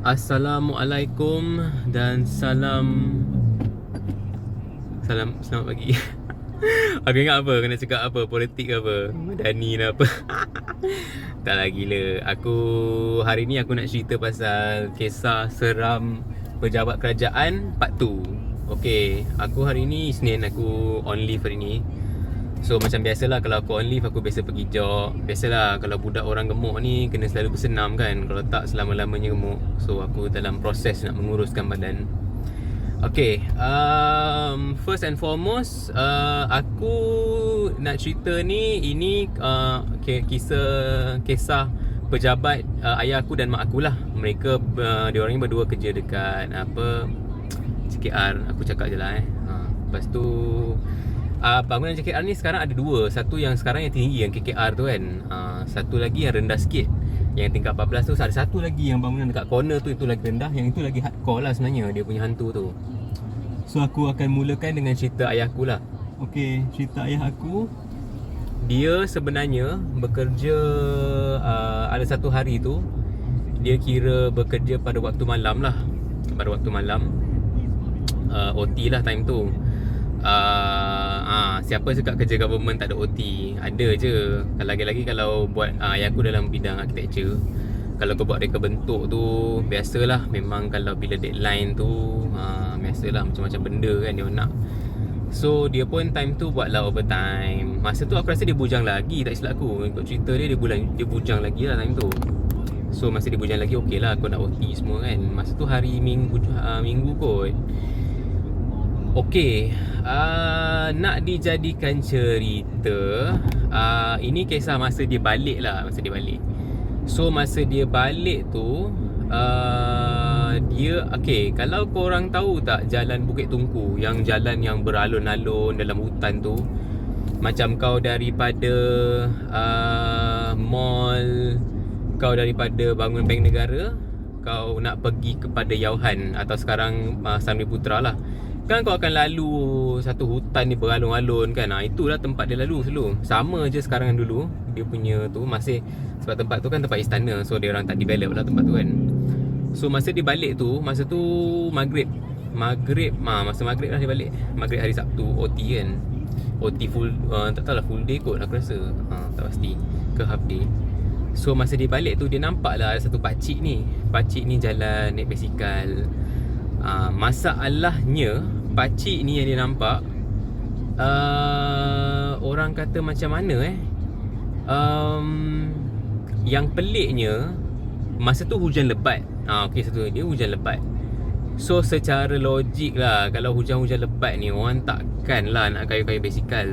Assalamualaikum dan selamat pagi. Aku ingat apa kena cakap apa, politik ke apa, Madani lah apa. Tak lah, gila. Hari ni aku nak cerita pasal kisah seram pejabat kerajaan part 2. Okay, aku hari ni Isnin, aku on leave hari ni. So macam biasalah, kalau aku on leave aku biasa pergi jog. Biasalah kalau budak orang gemuk ni kena selalu bersenam kan, kalau tak selama-lamanya gemuk. So aku dalam proses nak menguruskan badan. Okay, first and foremost, aku nak cerita ni, ini kisah pejabat ayah aku dan mak aku lah. Mereka, diorang ni berdua kerja dekat CKR. Aku cakap je lah lepas tu bangunan CKR ni sekarang ada dua. Satu yang sekarang yang tinggi, yang KKR tu kan. Satu lagi yang rendah sikit, yang tingkat 14 tu. Ada satu lagi yang bangunan dekat corner tu, itu lagi rendah. Yang itu lagi hardcore lah sebenarnya, dia punya hantu tu. So aku akan mulakan dengan cerita ayah aku lah. Okay, cerita ayah aku, dia sebenarnya bekerja, ada satu hari tu dia kira bekerja pada waktu malam lah. Pada waktu malam, OT lah time tu. Siapa cakap kerja government tak ada OT? Ada je. Lagi-lagi kalau buat ayah aku dalam bidang architecture, kalau kau buat reka bentuk tu, biasalah, memang kalau bila deadline tu, biasalah macam-macam benda kan dia nak. So dia pun time tu buatlah overtime. Masa tu aku rasa dia bujang lagi, tak silap aku. Ikut cerita dia, dia bujang lagi lah time tu. So masa dia bujang lagi, okey lah, aku nak OT semua kan. Masa tu hari Minggu kot. Okey, nak dijadikan cerita, ini kisah masa dia balik lah. Masa dia balik. So masa dia balik tu, dia, okay, kalau korang tahu tak jalan Bukit Tungku, yang jalan yang beralun-alun dalam hutan tu, macam kau daripada mall, kau daripada bangun Bank Negara, kau nak pergi kepada Yauhan atau sekarang Samri Putra lah, kan kau akan lalu satu hutan ni beralun-alun kan. Itulah tempat dia lalu selalu. Sama je sekarang dengan dulu. Dia punya tu masih, sebab tempat tu kan tempat istana, so dia orang tak develop lah tempat tu kan. So masa dia balik tu, masa tu Maghrib masa Maghrib lah dia balik. Maghrib hari Sabtu, OT kan. OT full, tak tahulah full day kot aku rasa, tak pasti ke half day. So masa dia balik tu, dia nampak lah ada satu pakcik ni jalan naik basikal. Masalahnya pakcik ni yang dia nampak, orang kata macam mana yang peliknya, masa tu hujan lebat. Okay, satu dia hujan lebat. So secara logik lah, kalau hujan-hujan lebat ni, orang takkan lah nak kayu-kayu basikal.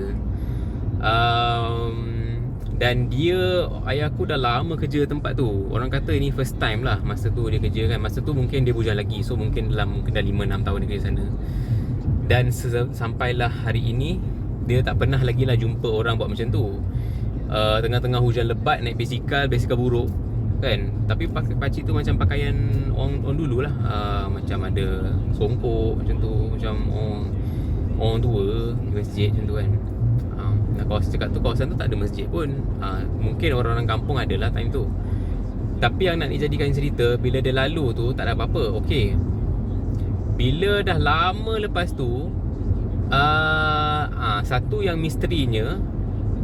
Dan dia, ayah aku dah lama kerja tempat tu. Orang kata ini first time lah masa tu dia kerja kan. Masa tu mungkin dia bujang lagi, so mungkin dah 5-6 tahun dia kerja sana. Dan sampailah hari ini, dia tak pernah lagi lah jumpa orang buat macam tu. Tengah-tengah hujan lebat naik basikal buruk kan. Tapi pakcik tu macam pakaian orang dulu lah, macam ada songkok macam tu, macam orang tua di masjid macam tu kan. Kawasan tu tak ada masjid pun. Mungkin orang-orang kampung ada lah time tu. Tapi yang nak dijadikan cerita, bila dia lalu tu tak ada apa-apa, okey. Bila dah lama lepas tu, satu yang misterinya,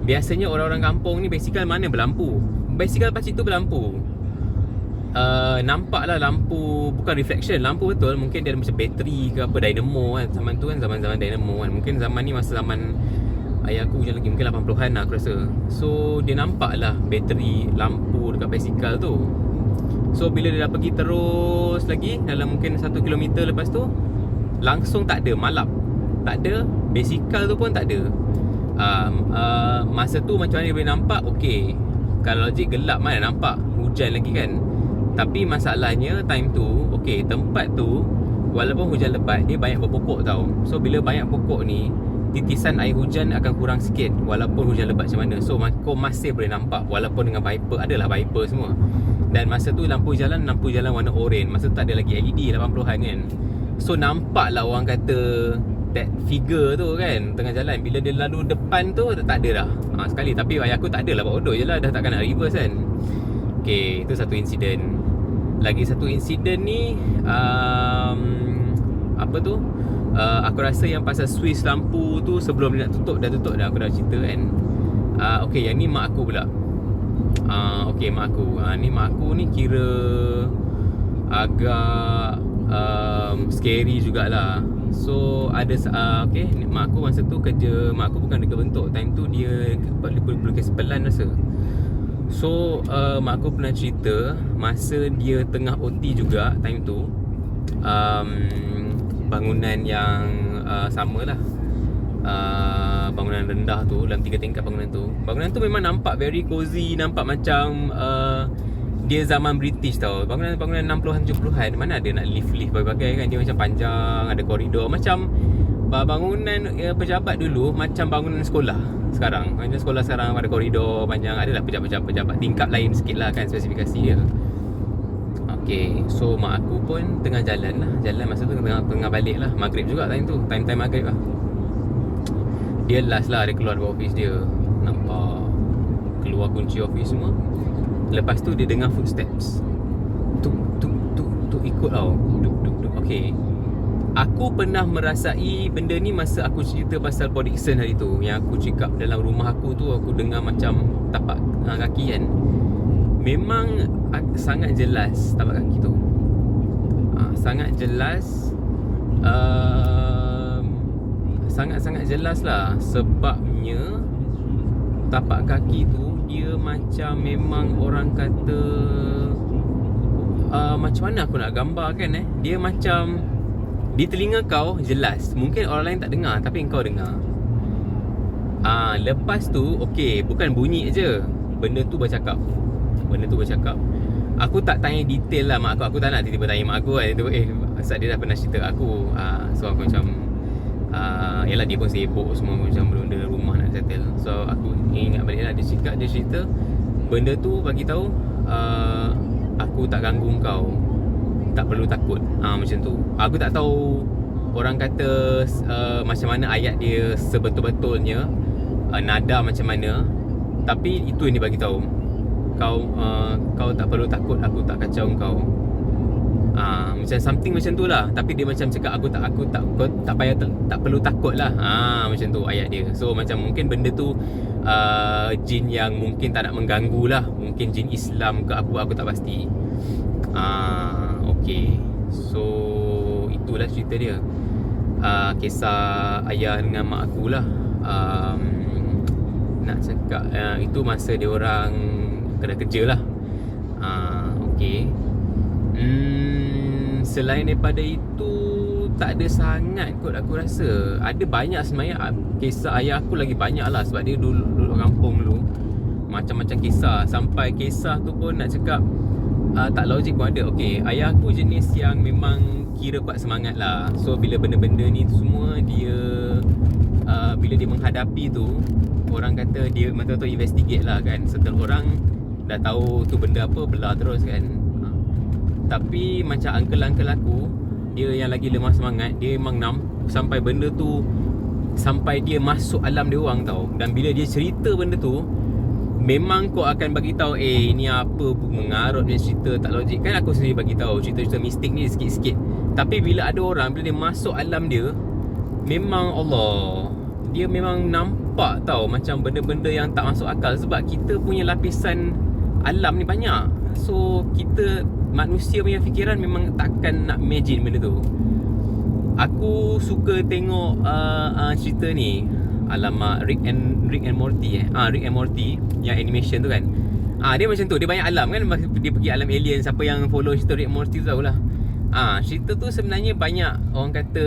biasanya orang-orang kampung ni basikal mana berlampu. Basikal pakcik tu berlampu. Nampaklah lampu, bukan reflection, lampu betul. Mungkin dia ada macam bateri ke apa, dynamo kan. Zaman tu kan zaman-zaman dynamo kan. Mungkin zaman ni masa zaman ayah aku hujan lagi, mungkin 80-an lah aku rasa. So dia nampak lah bateri lampu dekat basikal tu. So bila dia dah pergi terus lagi, dalam mungkin 1 kilometer lepas tu, langsung tak ada, malap. Tak ada, basikal tu pun tak ada. Masa tu macam mana dia boleh nampak? Okay, kalau logik gelap mana nampak, hujan lagi kan. Tapi masalahnya time tu, okay, tempat tu walaupun hujan lebat, dia banyak berpokok tau. So bila banyak pokok ni, titisan air hujan akan kurang sikit walaupun hujan lebat macam mana. So kau masih boleh nampak, walaupun dengan Viper, adalah Viper semua. Dan masa tu lampu jalan warna oranye. Masa tu tak ada lagi LED 80-an kan. So nampak lah orang kata that figure tu kan tengah jalan. Bila dia lalu depan tu tak ada dah sekali. Tapi ayah aku tak adalah, buat bodoh je lah, dah takkan nak reverse kan. Okay, itu satu insiden. lagi satu insiden ni, apa tu, aku rasa yang pasal Swiss lampu tu sebelum dia nak tutup dah aku dah cerita kan. Okay, yang ni mak aku pula. Okay, mak aku. Ni mak aku ni kira agak scary jugalah. So ada okay, mak aku masa tu kerja, mak aku bukan dekat bentuk. Time tu dia pelukis Pelan rasa. So mak aku pernah cerita masa dia tengah OT juga time tu, bangunan yang sama lah, bangunan rendah tu, dalam 3 tingkat bangunan tu memang nampak very cozy, nampak macam dia zaman British tau. Bangunan 60-an 70-an, mana ada nak lift berbagai kan. Dia macam panjang, ada koridor. Macam bangunan pejabat dulu, macam bangunan sekolah sekarang. Macam sekolah sekarang ada koridor panjang. Adalah pejabat-pejabat tingkap lain sikit lah kan spesifikasi dia. Okay, so mak aku pun tengah jalan masa tu, tengah balik lah. Maghrib juga time tu, time maghrib lah. Dia last lah, dia keluar dari office dia. Nampak keluar kunci office semua. Lepas tu dia dengar footsteps. Tuk ikut tau. Duk. Okay, aku pernah merasai benda ni masa aku cerita pasal Port Dickson hari tu. Yang aku cakap dalam rumah aku tu, aku dengar macam tapak kaki kan. Memang sangat jelas tapak kaki tu. Sangat jelas. Sangat-sangat jelas lah. Sebabnya tapak kaki tu dia macam memang orang kata, macam mana aku nak gambarkan dia macam di telinga kau jelas, mungkin orang lain tak dengar tapi kau dengar. Lepas tu okay, bukan bunyi je, benda tu bercakap. Aku tak tanya detail lah mak aku tak nak tiba-tiba tanya mak aku kan. Asal dia dah pernah cerita aku. So aku macam yalah, dia pun sibuk semua, macam benda rumah nak settle. So aku ingat balik lah, dia cerita benda tu bagi tahu, aku tak ganggu kau, tak perlu takut. Macam tu. Aku tak tahu orang kata macam mana ayat dia sebetul-betulnya, nada macam mana, tapi itu yang dia bagi tahu. Kau tak perlu takut, aku tak kacau kau. Macam something macam tu lah. Tapi dia macam cakap aku tak payah, tak perlu takut lah. Macam tu ayat dia. So macam mungkin benda tu jin yang mungkin tak nak mengganggu lah. Mungkin jin Islam ke aku tak pasti. Okay, so itulah cerita dia. Kisah ayah dengan mak aku lah. Nak cakap itu masa dia orang kena kerja lah. Okay. Selain daripada itu, tak ada sangat kot aku rasa. Ada banyak sebenarnya. Kisah ayah aku lagi banyak lah, sebab dia duduk kampung dulu. Macam-macam kisah. Sampai kisah tu pun nak cakap tak logik pun ada. Okay, ayah aku jenis yang memang kira kuat semangat lah. So bila benda-benda ni tu semua, dia bila dia menghadapi tu, orang kata dia betul-betul investigate lah kan. Setelah orang dah tahu tu benda apa, belah terus kan. Tapi macam uncle-uncle aku, dia yang lagi lemah semangat, dia memang sampai benda tu, sampai dia masuk alam dia orang tau. Dan bila dia cerita benda tu, memang kau akan bagi tahu ni apa mengarut dia cerita tak logik kan. Aku sendiri bagi tahu cerita-cerita mistik ni sikit-sikit. Tapi bila ada orang, bila dia masuk alam dia, memang Allah, dia memang nampak tau macam benda-benda yang tak masuk akal. Sebab kita punya lapisan alam ni banyak. So kita manusia punya fikiran memang takkan nak imagine benda tu. Aku suka tengok cerita ni, alamak, Rick and Morty Rick and Morty yang animation tu kan. Dia macam tu, dia banyak alam kan. Dia pergi alam alien. Siapa yang follow cerita Rick and Morty tu tahulah. Cerita tu sebenarnya banyak orang kata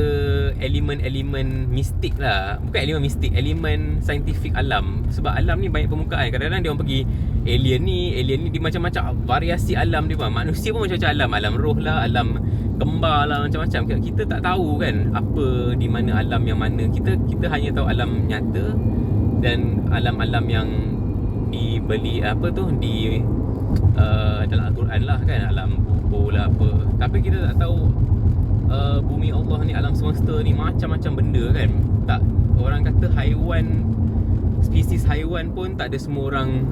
elemen-elemen mistik lah. Bukan elemen mistik, elemen saintifik alam. Sebab alam ni banyak permukaan. Kadang-kadang dia orang pergi alien ni dia macam-macam variasi alam dia pun. Manusia pun macam-macam alam. Alam roh lah, alam kembar lah, macam-macam. Kita tak tahu kan apa di mana alam yang mana. Kita hanya tahu alam nyata dan alam-alam yang dibeli di dalam Al-Quran lah kan. Alam kubur lah apa. Tapi kita tak tahu bumi Allah ni, alam semesta ni macam-macam benda kan. Tak, orang kata haiwan, spesies haiwan pun tak ada semua orang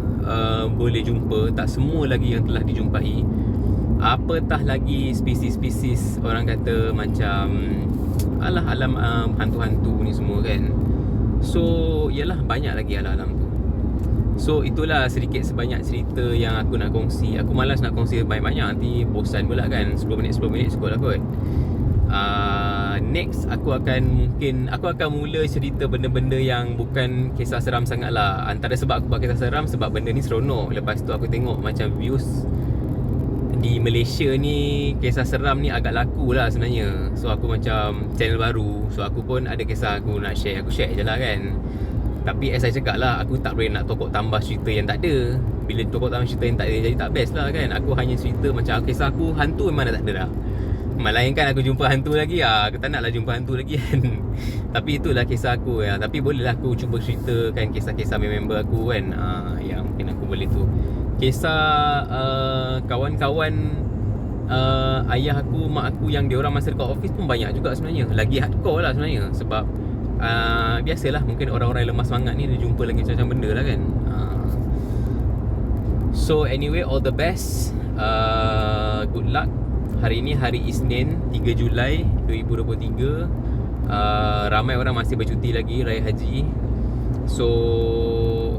boleh jumpa. Tak semua lagi yang telah dijumpai. apatah lagi spesies-spesies orang kata macam alam hantu-hantu ni semua kan. So yalah, banyak lagi alam-alam tu. So itulah sedikit sebanyak cerita yang aku nak kongsi. Aku malas nak kongsi banyak-banyak, nanti bosan pula kan. 10 minit cukup lah kot. Next aku akan mula cerita benda-benda yang bukan kisah seram sangat lah. Antara sebab aku buat kisah seram, sebab benda ni seronok. Lepas tu aku tengok macam views di Malaysia ni, kisah seram ni agak laku lah sebenarnya. So aku macam channel baru, so aku pun ada kisah aku nak share. Aku share je lah kan. Tapi as saya cakap lah, aku tak boleh nak tokok tambah cerita yang tak ada. Bila tokok tambah cerita yang tak ada, jadi tak best lah kan. Aku hanya cerita macam kisah aku, hantu memang dah tak ada dah. Melainkan aku jumpa hantu lagi, aku tak nak lah jumpa hantu lagi kan. Tapi itulah kisah aku ya. Tapi bolehlah aku cuba ceritakan kisah-kisah member aku kan, yang mungkin aku boleh tu. Kisah kawan-kawan ayah aku, mak aku yang diorang masa dekat office pun banyak juga sebenarnya. Lagi hardcore lah sebenarnya. Sebab biasalah, mungkin orang-orang yang lemah semangat ni dia jumpa lagi macam-macam benda lah kan. So anyway, all the best, good luck. Hari ni hari Isnin 3 Julai 2023. Ramai orang masih bercuti lagi Raya Haji. So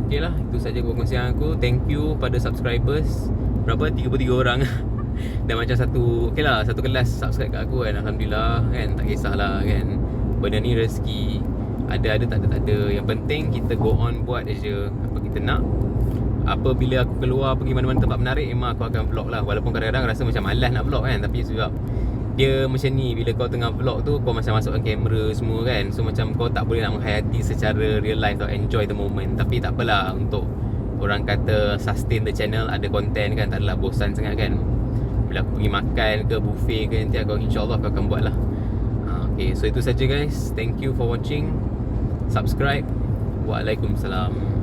okey lah, itu saja perkongsian aku. Thank you pada subscribers. Berapa? 33 orang. Dan macam satu kelas subscribe kat aku kan. Alhamdulillah kan, tak kisahlah kan. Benda ni rezeki. Ada tak ada. Yang penting kita go on buat je apa kita nak. Apabila aku keluar pergi mana-mana tempat menarik, memang aku akan vlog lah. Walaupun kadang-kadang rasa macam malas nak vlog kan. Tapi sebab dia macam ni, bila kau tengah vlog tu, kau macam masukkan kamera semua kan. So macam kau tak boleh nak menghayati secara real life atau enjoy the moment. Tapi tak apalah, untuk orang kata sustain the channel, ada content kan, tak adalah bosan sangat kan. Bila aku pergi makan ke buffet ke, nanti aku insyaAllah aku akan buat lah. Okay, so itu saja guys. Thank you for watching. Subscribe. Waalaikumsalam.